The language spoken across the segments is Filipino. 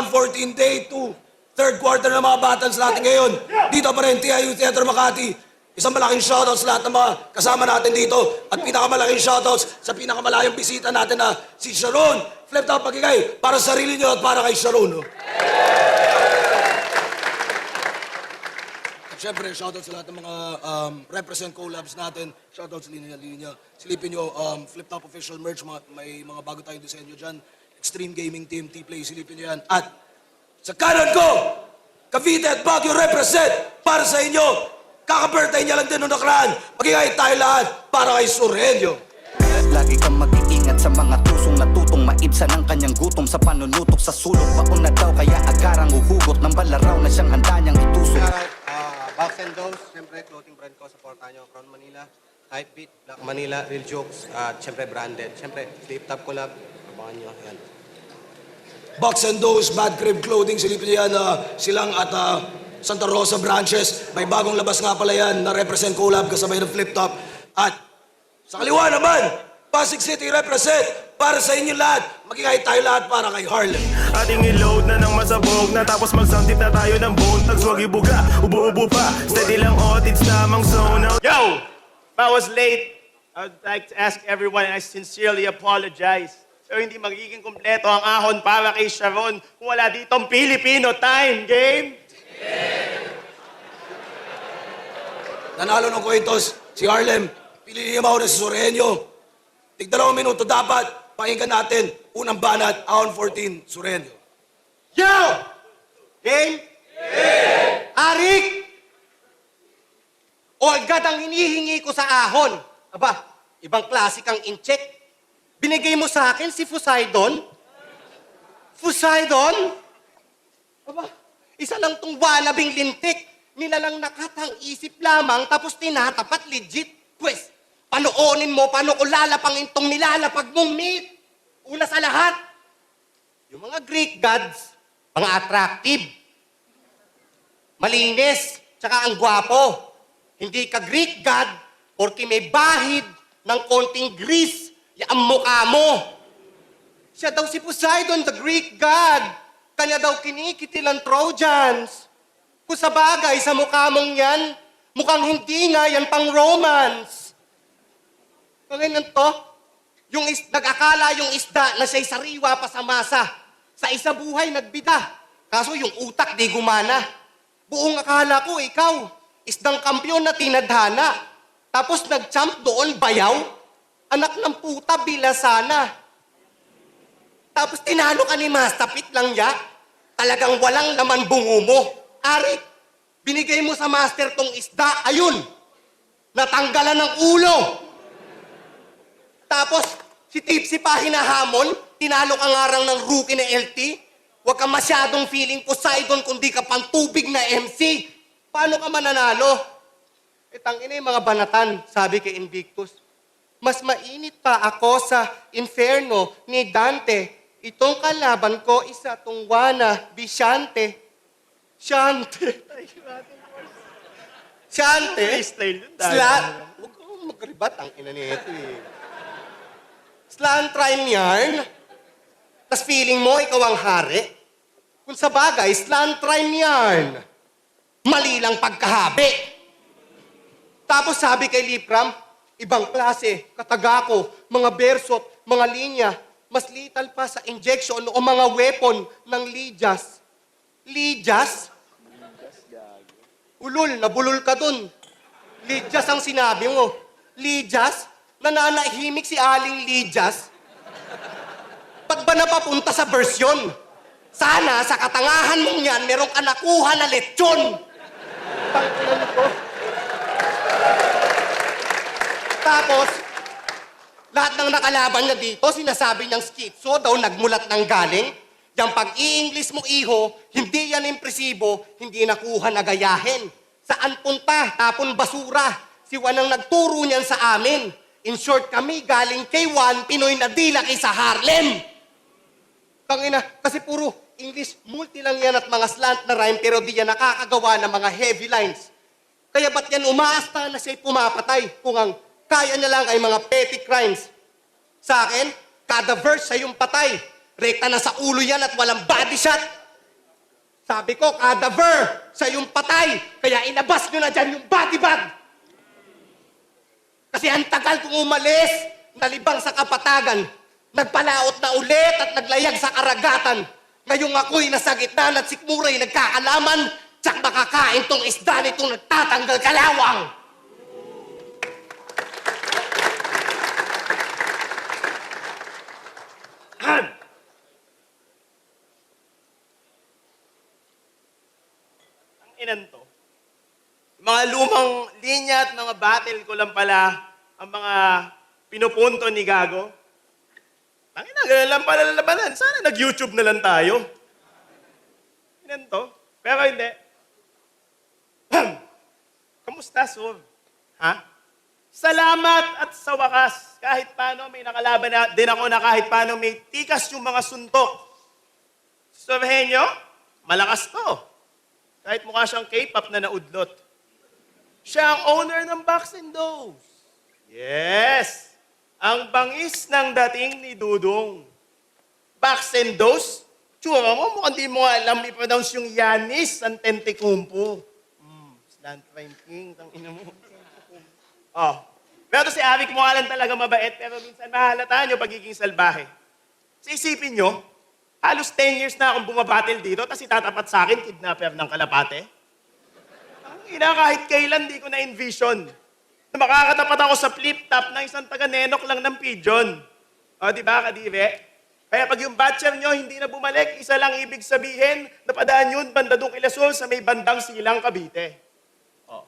round 14, day 2. Third quarter ng mga Batans natin ngayon. Dito pa rin, TIU Theater Makati. Isang malaking shoutouts sa lahat ng mga kasama natin dito. At pinakamalaking shoutouts sa pinakamalayong bisita natin na si Sharon. Flip top pagkikay para sa sarili niyo at para kay Sharon. No? At syempre, shoutout sa lahat ng mga represent collabs natin. Shoutout sa linya-linya. Silipin nyo, Flip Top official merch. May mga bago tayong disenyo dyan. Extreme Gaming Team, T-Play. Silipin nyo yan. At sa kanan ko, Cavite at Baguio represent para sa inyo. Kaka-birthday niya lang din noong nakaraan. Magigay tayo lahat para kay Surenyo. Lagi kang mag-iingat sa mga tusong natutong maibsan ang kanyang gutom sa panunutok sa sulok. Baon na daw kaya agarang uhugot ng balaraw na siyang handa niyang itusok. Box and Dose, siyempre clothing brand ko, supportan nyo. Crown Manila, Hypebeat, Black Manila, Real Jokes, at siyempre branded. Siyempre, Flip Top Collab, abangan nyo. Yan. Box and Dose, Bad Crib Clothing, silipin niyo yan, silang at Santa Rosa branches. May bagong labas nga pala yan na represent collab kasabay ng Flip Top. At sa kaliwa naman, Pasig City represent para sa inyo lahat. Magigay tayo lahat para kay Harlem. Ating i-load na ng masabog na tapos mag-soundtip na tayo ng bone. Tagswag ibuga, ubo-ubo pa. Steady lang otits namang zone out. Yo! If I was late, I would like to ask everyone, and I sincerely apologize. Pero hindi magiging kumpleto ang ahon para kay Sharon kung wala ditong Filipino time. Game? Nanalo ng kwentos si Harlem. Piliin mo na si Surenyo. Tig 2 minuto dapat. Pakinggan natin. Unang banat, ahon 14, Surenyo. Yo! Game? Arik! Olgad ang hinihingi ko sa ahon. Aba, ibang klase kang incheck. Binigay mo sa akin si Fusaydon? Fusaydon? Aba, isa lang tong walabing lintik. Nilalang nakatang isip lamang tapos tinatapat legit. Pwes, panoonin mo paano ko lalapangin tong nilalapag mong meat. Una sa lahat, yung mga Greek gods, mga attractive, malinis, tsaka ang gwapo. Hindi ka Greek god porque may bahid ng konting grease ang mukha mo. Siya daw si Poseidon, the Greek god. Kanya daw kinikitil ang Trojans. Kung sa bagay, sa mukha mong yan, mukhang hindi nga yan pang romance. Ganyan to, nag-akala yung isda na siya'y sariwa pa sa masa. Sa isa buhay, nagbida. Kaso yung utak di gumana. Buong akala ko, ikaw, isdang kampyon na tinadhana. Tapos nag-champ doon, bayaw. Anak ng puta, bila sana. Tapos tinalo ka ni Mastapit lang ya. Talagang walang laman bungo mo. Ari, binigay mo sa master tong isda, ayun. Natanggalan ng ulo. Tapos, si Tipsy pa hinahamon, tinalo ka ngarang ng rookie na LT. Huwag ka masyadong feeling Poseidon kundi ka pang tubig na MC. Paano ka mananalo? Tangina yung mga banatan, sabi kay Invictus. Mas mainit pa ako sa inferno ni Dante. Itong kalaban ko, isa tong Juana Bishante. Shante. Shante? Huwag kang magribat ang ina nito eh. Slantrime yarn. Tas feeling mo, ikaw ang hari. Kung sa bagay, slantrime yarn. Mali lang pagkahabi. Tapos sabi kay Lipram, ibang klase, katagako, mga bersot, mga linya, mas lethal pa sa injection o mga weapon ng Lijas. Lijas? Ulul, nabulol ka dun. Lijas ang sinabi mo. Lijas? Nananahimik si Aling Lijas? Ba't ba napapunta sa version? Sana sa katangahan mong yan, meron ka nakuha na lechon. Tangkinan ko. Tapos, lahat ng nakalaban niya dito, sinasabi niyang schizo, daw nagmulat ng galing. Yang pag-i-English mo, iho, hindi yan impresibo, hindi nakuha na gayahin. Saan punta? Tapon basura. Si Juan ang nagturo niyan sa amin. In short, kami galing kay Juan, Pinoy na dilaki sa Harlem. Tangina, kasi puro English, multi lang yan at mga slant na rhyme, pero di yan nakakagawa ng mga heavy lines. Kaya ba't yan umaasta na siya'y pumapatay kung ang kaya niya lang ay mga petty crimes? Sa akin, kada verse siya yung patay. Rekta na sa ulo yan at walang body shot. Sabi ko, cadaver, siya yung patay. Kaya ilabas nyo na dyan yung body bag. Kasi ang tagal kong umalis, nalibang sa kapatagan, nagpalaot na ulit at naglayag sa karagatan. Ngayong ako'y nasa gitna at sikmura'y nagkaalaman, tsak makakain tong isda nitong nagtatanggal kalawang. Ang inan to. Mga lumang linya at mga battle ko lang pala ang mga pinupunto ni Gago. Ang ina, ganun lang pala labanan. Sana nag-YouTube na lang tayo. Inan to. Pero hindi. Kamusta, Sur? Ha? Salamat at sa wakas, kahit paano may nakalaban na din ako na kahit paano may tikas yung mga suntok. Si Sorhenyo, malakas to. Kahit mukha siyang K-pop na naudlot. Siya ang owner ng Box and Dose. Yes! Ang bangis ng dating ni Dudong. Box and Dose? Tsura mo, mukhang di mo alam i-pronounce yung Yanis Antetokounmpo. Slant ranking, tang ina mo. Oh. Pero si Arik mukha lang talaga mabait, pero minsan mahalata nyo pagiging salbahe. So isipin nyo, halos 10 years na akong bumabattle dito, tapos itatapat sa akin, kidnapper ng kalapate. Ang ina, kahit kailan di ko na-envision na makakatapat ako sa flip-top ng isang taga-nenok lang ng pigeon. O, di ba, kadire? Kaya pag yung batcher nyo hindi na bumalik, isa lang ibig sabihin, napadaan yun banda doon kila Sol sa may bandang Silang, Cavite. O.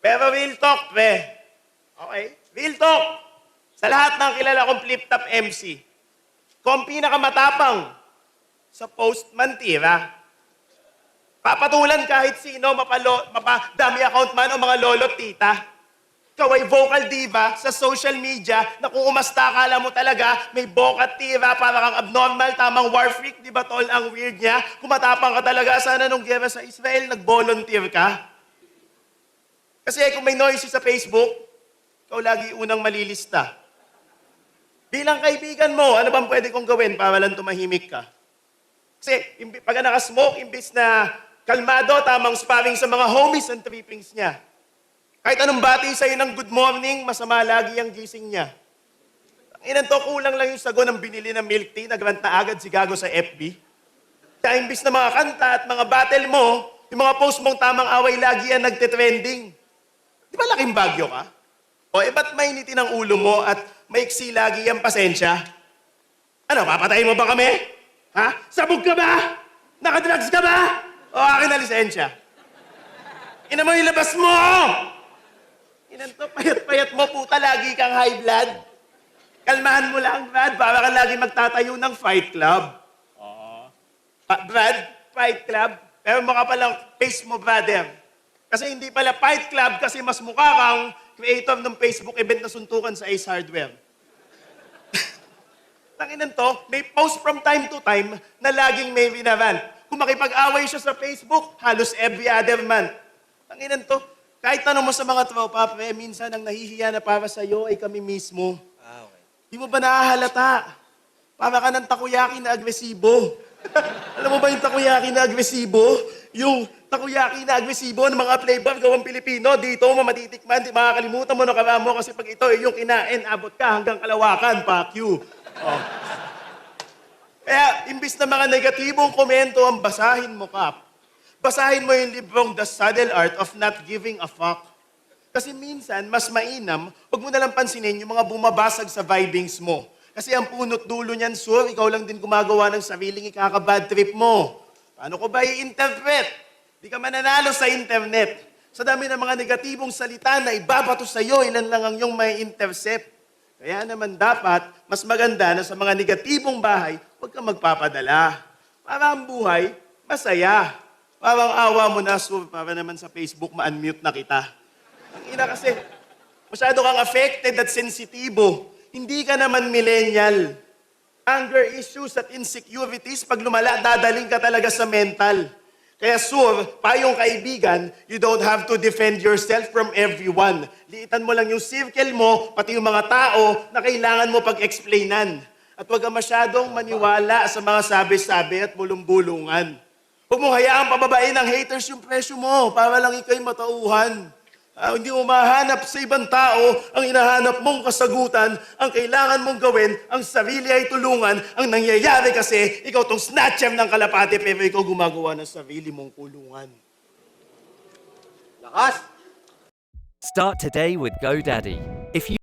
Pero real talk, pre. Okay? Real talk. Sa lahat ng kilala kong flip-top MC, kung pinakamatapang sa postman tira, papatulan kahit sino, mapadami account man o mga lolo't tita. Ikaw ay vocal diva sa social media na kung umasta ka, alam mo talaga, may bokat tira, para kang abnormal, tamang war freak, di ba tol, ang weird niya? Kumatapang ka talaga, sana nung gera sa Israel, nag-volunteer ka. Kasi kung may noisy sa Facebook, ikaw lagi unang malilista. Bilang kaibigan mo, ano bang pwede kong gawin para lang tumahimik ka? Kasi pag nakasmoke, imbis na kalmado, tamang sparring sa mga homies and trippings niya. Kahit anong bati sa'yo ng good morning, masama lagi ang gising niya. Ang inan to, kulang lang yung sago ng binili ng milk tea, nagrant na agad si Gago sa FB. Kaya imbis na mga kanta at mga battle mo, yung mga post mong tamang away lagi yan nagte-trending. Di ba laking bagyo ka? O ba't mainitin ang ulo mo at maiksi lagi ang pasensya? Ano, papatayin mo ba kami? Ha? Sabog ka ba? Nakadrugs ka ba? O akin na lisensya. Ina mo, ilabas mo! Inanto, payat-payat mo, puta, lagi kang high blood. Kalmahan mo lang, Brad, para ka lagi magtatayo ng fight club. Brad, fight club? Pero mukha palang face mo, brother. Kasi hindi pala fight club, kasi mas mukha kang creator ng Facebook event na suntukan sa Ace Hardware. Tanginan to, may post from time to time na laging may winarant. Kung makipag-away siya sa Facebook, halos every other month. Tanginan to, kahit tanong mo sa mga tropa, pre, minsan ang nahihiya na para sa'yo ay kami mismo. Okay. Di mo ba nahahalata? Para ka ng takoyaki na agresibo. Alam mo ba yung takoyaki na agresibo? Yung takoyaki na agresibo ng mga flavor gawang Pilipino, dito mo matitikman, di makakalimutan mo na karamo kasi pag ito ay yung kinain, abot ka hanggang Kalawakan, fuck you. Oh. Kaya, imbis na mga negatibong komento ang basahin mo, Kap, basahin mo yung librong The Subtle Art of Not Giving a Fuck. Kasi minsan, mas mainam, huwag mo nalang pansinin yung mga bumabasag sa vibings mo. Kasi ang punot dulo niyan, Sur, ikaw lang din gumagawa ng sariling ikaka-bad trip mo. Paano ko ba i-interpret? Di ka mananalo sa internet. Sa dami ng mga negatibong salita na ibabato sa'yo, ilan lang ang iyong may intercept. Kaya naman dapat, mas maganda na sa mga negatibong bahay, huwag kang magpapadala. Para ang buhay, masaya. Parang awa mo na, Sur, para naman sa Facebook, ma-unmute na kita. Ang ina kasi, masyado kang affected at sensitibo. Hindi ka naman millennial. Anger issues at insecurities, pag lumala, dadaling ka talaga sa mental. Kaya, Sur, payong kaibigan, you don't have to defend yourself from everyone. Liitan mo lang yung circle mo, pati yung mga tao na kailangan mo pag-explainan. At huwag ka masyadong maniwala sa mga sabi-sabi at bulong-bulungan. Huwag mong hayaang pababain ng haters yung presyo mo para lang ikaw'y matauhan. Hindi mo mahanap sa ibang tao ang hinahanap mong kasagutan, ang kailangan mong gawin, ang sarili ay tulungan, ang nangyayari kasi, ikaw tong snatcher ng kalapate pero ikaw gumagawa ng sarili mong kulungan. Lakas! Start today with GoDaddy. If you